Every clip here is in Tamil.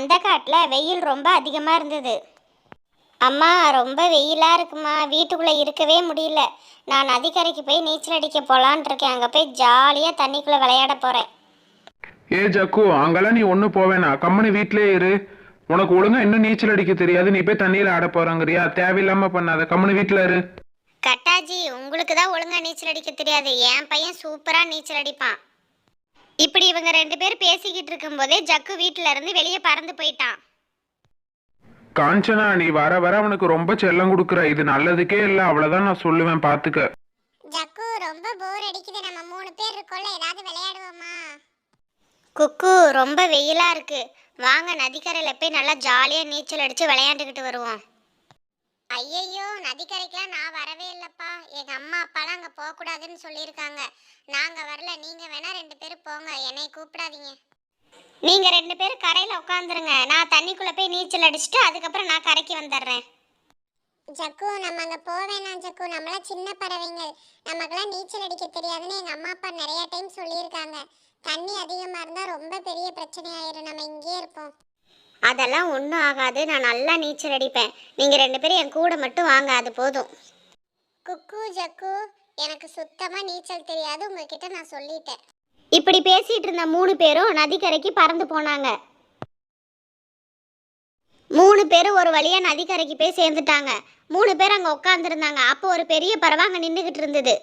அந்த காட்டில் வெயில் ரொம்ப அதிகமாக இருந்தது. அம்மா, ரொம்ப வெயிலாக இருக்குமா, வீட்டுக்குள்ளே இருக்கவே முடியல. நான் நதிக்கரைக்கு போய் நீச்சல் அடிக்க போகலான் இருக்கேன். அங்கே போய் ஜாலியாக தண்ணிக்குள்ளே விளையாட போகிறேன். ஏ ஜக்கு, அங்கெல்லாம் நீ ஒன்றும் போவேனா, கம்மனு வீட்டிலே இரு. உனக்கு ஒழுங்கா இன்னும் நீச்சல் அடிக்க தெரியாது, நீ போய் தண்ணியில் ஆட போறாங்கறியா? தேவையில்லாம பண்ணாத, கம்மனு வீட்டில் இரு. கட்டாஜி, உங்களுக்கு தான் ஒழுங்காக நீச்சல் அடிக்க தெரியாது. என் பையன் சூப்பராக நீச்சல் அடிப்பான். இப்படி இவங்க 2 பேர் பேசிக்கிட்டு இருக்கும்போதே ஜக்கு வீட்டில இருந்து வெளியே பறந்து போயிட்டான். காஞ்சனா, நீ வர வர அவனுக்கு ரொம்ப செல்லம் கொடுக்குற. இது நல்லதுக்கே இல்லை, அவ்வளவுதான் நான் சொல்லுவேன், பாத்துக்க. ஜக்கு, ரொம்ப போர் அடிக்குது. நம்ம 3 பேர் இருக்கோம்ல, ஏதாவது விளையாடுவோமா? குக்கு, ரொம்ப வெயிலா இருக்கு. வாங்க நதிக்கரையில் போய் நல்லா ஜாலியாக நீச்சல் அடித்து விளையாண்டுக்கிட்டு வருவோம். ஐயையோ, நதிக்கரைக்கெல்லாம் நான் வரவே இல்லைப்பா. எங்கள் அம்மா அப்பாலாம் அங்கே போகக்கூடாதுன்னு சொல்லியிருக்காங்க. நாங்கள் வரல. நீங்கள் வேணா 2 பேரும் போங்க, என்னை கூப்பிடாதீங்க. நீங்கள் 2 பேரும் கரையில் உட்காந்துருங்க. நான் தண்ணிக்குள்ளே போய் நீச்சல் அடிச்சுட்டு அதுக்கப்புறம் நான் கரைக்கு வந்துடுறேன். ஜக்கு, நம்ம அங்கே போவேணாம் ஜக்கு. நம்மளாம் சின்ன பறவைங்க, நமக்கெல்லாம் நீச்சல் அடிக்க தெரியாதுன்னு எங்கள் அம்மா அப்பா நிறைய டைம் சொல்லியிருக்காங்க. தண்ணி அதிகமாக இருந்தால் ரொம்ப பெரிய பிரச்சனையாயிரும். நம்ம இங்கேயே இருப்போம். அதெல்லாம் ஒன்றும் ஆகாது. நான் நல்லா நீச்சல் அடிப்பேன். நீங்கள் 2 பேரும் என் கூட மட்டும் வாங்க, அது போதும். குக்கு, ஜக்கு, எனக்கு சுத்தமாக நீச்சல் தெரியாது, உங்ககிட்ட நான் சொல்லிட்டேன். இப்படி பேசிகிட்டு இருந்த 3 பேரும் நதிக்கரைக்கு பறந்து போனாங்க. 3 பேரும் ஒரு வழியாக நதிக்கரைக்கு போய் சேர்ந்துட்டாங்க. 3 பேர் அங்கே உட்காந்துருந்தாங்க. அப்போ ஒரு பெரிய பறவை அங்கே நின்றுக்கிட்டு இருந்தது.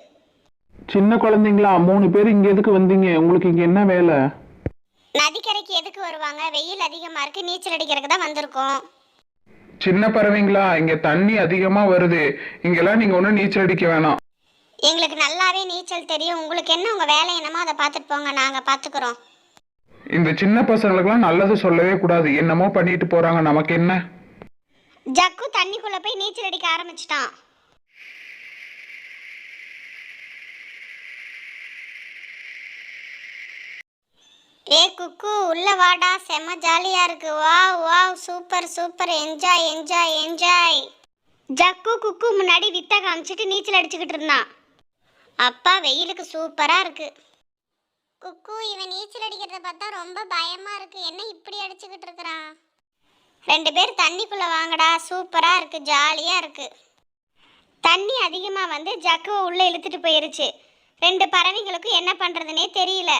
சின்ன குழந்தைங்களா, 3 பேர் இங்க எதுக்கு வந்தீங்க? உங்களுக்கு இங்க என்ன வேலை? நதிக்கரைக்கு எதுக்கு வருவாங்க? வெயில் அதிகமாக இருக்கு, நீச்சல் அடிக்கிறதுக்கு தான் வந்திருக்கோம். சின்ன பறவைங்களா, இங்க தண்ணி அதிகமா வருது. இங்கெல்லாம் நீங்க ஒன்றும் நீச்சல் அடிக்க வேணாம். எங்களுக்கு நல்லாவே நீச்சல் தெரியும். உங்களுக்கு என்ன, உங்கள் வேலை என்னமோ அதை பார்த்துட்டு போங்க, நாங்கள் பார்த்துக்குறோம். இந்த சின்ன பசங்களுக்கெல்லாம் நல்லது சொல்லவே கூடாது. என்னமோ பண்ணிட்டு போறாங்க, நமக்கு என்ன? ஜக்கு தண்ணிக்குள்ளே போய் நீச்சல் அடிக்க ஆரம்பிச்சிட்டான். ஏ குக்கு, உள்ள வாடா, செம்ம ஜாலியா இருக்கு. Wow wow, super super, enjoy enjoy enjoy. ஜக்கு குக்கு முன்னாடி வித்த காமிச்சிட்டு நீச்சல் அடிச்சுக்கிட்டு இருந்தான். அப்பா, வெயிலுக்கு சூப்பரா இருக்கு. குக்கு, இவன் நீச்சல் அடிக்கிறத பார்த்தா ரொம்ப பயமா இருக்கு. என்ன இப்படி அடிச்சுக்கிட்டு இருக்கிறான்? 2 பேர் தண்ணிக்குள்ள வாங்கடா, சூப்பரா இருக்கு, ஜாலியா இருக்கு. தண்ணி அதிகமா வந்து ஜக்குவை உள்ள இழுத்துட்டு போயிருச்சு. 2 பறவைகளுக்கும் என்ன பண்றதுனே தெரியல.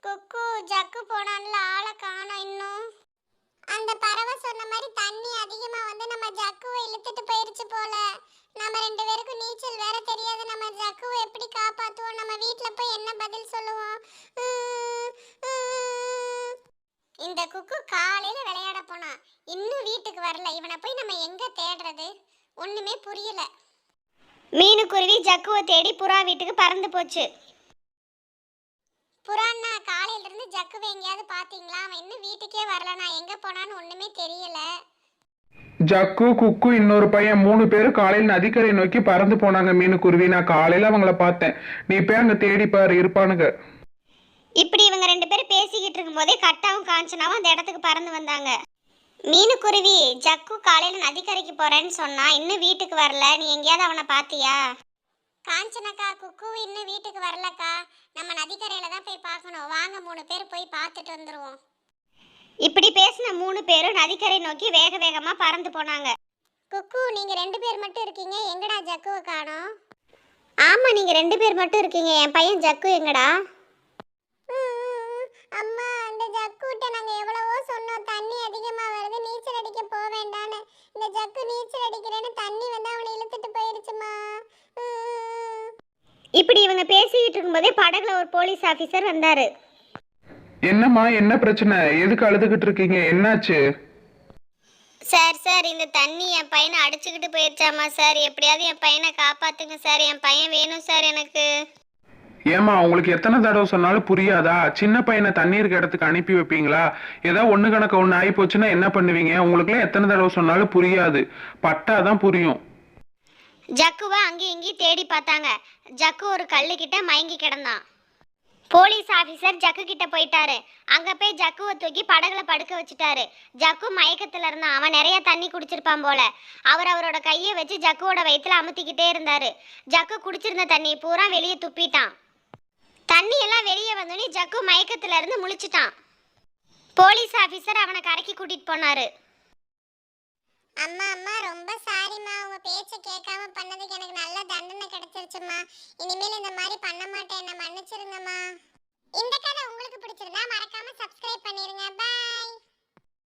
குக்கு, ஜக்கு போனான்ல, ஆளை காணோம் இன்னும். அந்த பறவை சொன்ன மாதிரி தண்ணி அதிகமா வந்து நம்ம ஜக்குவை இழுத்துட்டு போயிருச்சு போல. நம்ம 2 பேருக்கும் நீச்சல் வேற தெரியாது. நம்ம ஜக்குவை எப்படி காப்பாத்துவோம்? நம்ம வீட்ல போய் என்ன பதில் சொல்லுவோம்? இந்த குக்கு காலையில விளையாட போனா, இன்னும் வீட்டுக்கு வரல. இவனை போய் நம்ம எங்க தேடுறது? ஒண்ணுமே புரியல. மீனுக்குருவி ஜக்குவை தேடி புறா வீட்டுக்கு பறந்து போச்சு. புறாண்ணா, காலையில இருந்து ஜக்குவை எங்கேயாவது பாத்தீங்களா? அவன் இன்னும் வீட்டுக்கே வரல. நான் எங்க போனான்னு ஒண்ணுமே தெரியல. ஜக்கு, குக்கு, இன்னொரு பையன் 3 பேரும் காலையில் நதிக்கரை நோக்கி பறந்து போனாங்க. மீனுக்குருவி, நான் காலையில அவங்கள பார்த்தேன். நீ போய் அங்க தேடி பாரு, இருப்பானுங்க. இப்படி இவங்க 2 பேரும் பேசிக்கிட்டு இருக்கும்போதே கட்டாவும் காஞ்சனாவும் அந்த இடத்துக்கு பறந்து வந்தாங்க. மீனுக்குருவி, ஜக்கு காலையில் நதிக்கரைக்கு போறேன்னு சொன்னா, இன்னும் வீட்டுக்கு வரல. நீ எங்கேயாவது அவனை பாத்தியா? காஞ்சனக்கா, குக்கு இன்னும் வீட்டுக்கு வரலக்கா. நம்ம நதிக்கரையில தான் போய் பார்க்கணும். வாங்க 3 பேர் போய் பார்த்துட்டு வந்துருவோம். இப்படி பேசின 3 பேரும் நதிக்கரை நோக்கி வேக வேகமா பறந்து போனாங்க. குக்கு, நீங்க 2 பேர் மட்டும் இருக்கீங்க, எங்கடா ஜக்குவை காணோம்? ஆமா, நீங்க 2 பேர் மட்டும் இருக்கீங்க. என் பையன் ஜக்கு எங்கடா? அம்மா, அந்த ஜக்குட்ட நாங்க எவ்வளவோ சொன்னோம், தண்ணி அதிகமா வருது, நீச்சல் அடிக்க போக வேண்டான்னு. இந்த ஜக்கு நீச்சல் அடிக்கிறேன்னு தண்ணி வந்து அவனை இழுத்துட்டு போயிருச்சுமா. இப்படி இவங்க பேசிக்கிட்டு இருக்கும்போதே படகுல ஒரு போலீஸ் ஆபீசர் வந்தாரு. என்னம்மா, என்ன பிரச்சனை? எதுக்கு அழுதுகிட்டு இருக்கீங்க? என்னாச்சு? சார், இந்த தண்ணி என் பையனை அடிச்சுக்கிட்டு போயிருச்சாமா சார். எப்படியாவது என் பையனை காப்பாத்துங்க சார். என் பையன் வேணும் சார் எனக்கு. ஏமா, உங்களுக்கு எத்தனை தடவை சொன்னாலும் புரியாதா? சின்ன பையனை தண்ணீருக்கு இடத்துக்கு அனுப்பி வைப்பீங்களா? ஏதாவது ஒண்ணு கணக்கு ஒண்ணு ஆகி போச்சுன்னா என்ன பண்ணுவீங்க? உங்களுக்குலாம் எத்தனை தடவை சொன்னாலும் புரியாது, பட்டாதான் புரியும். ஜக்குவை அங்கேயும் இங்கேயும் தேடி பார்த்தாங்க. ஜக்கு ஒரு கல்லுக்கிட்ட மயங்கி கிடந்தான். போலீஸ் ஆபீசர் ஜக்கு கிட்ட போயிட்டாரு. அங்க போய் ஜக்குவை தூக்கி படகுல படுக்க வச்சுட்டாரு. ஜக்கு மயக்கத்துல இருந்தான். அவன் நிறைய தண்ணி குடிச்சிருப்பான் போல. அவரோட கையை வச்சு ஜக்குவோட வயிற்றுல அமுத்திக்கிட்டே இருந்தாரு. ஜக்கு குடிச்சிருந்த தண்ணி பூரா வெளியே துப்பிட்டான். தண்ணி எல்லாம் வெளியே வந்தோடனே ஜக்கு மயக்கத்துல இருந்து முழிச்சிட்டான். போலீஸ் ஆபீசர் அவனை கரைக்கு கூட்டிட்டு போனாரு. அம்மா அம்மா ரொம்ப சாரிம்மா, உங்க பேச்ச கேட்காம பண்ணதுக்கு எனக்கு நல்ல தண்டனை கிடைச்சிருச்சும்மா. இனிமேல் இந்த மாதிரி பண்ண மாட்டேன், என்ன மன்னிச்சிருங்கம்மா. இந்த கதை உங்களுக்கு பிடிச்சிருந்தா மறக்காம சப்ஸ்கிரைப் பண்ணிருங்க. பை.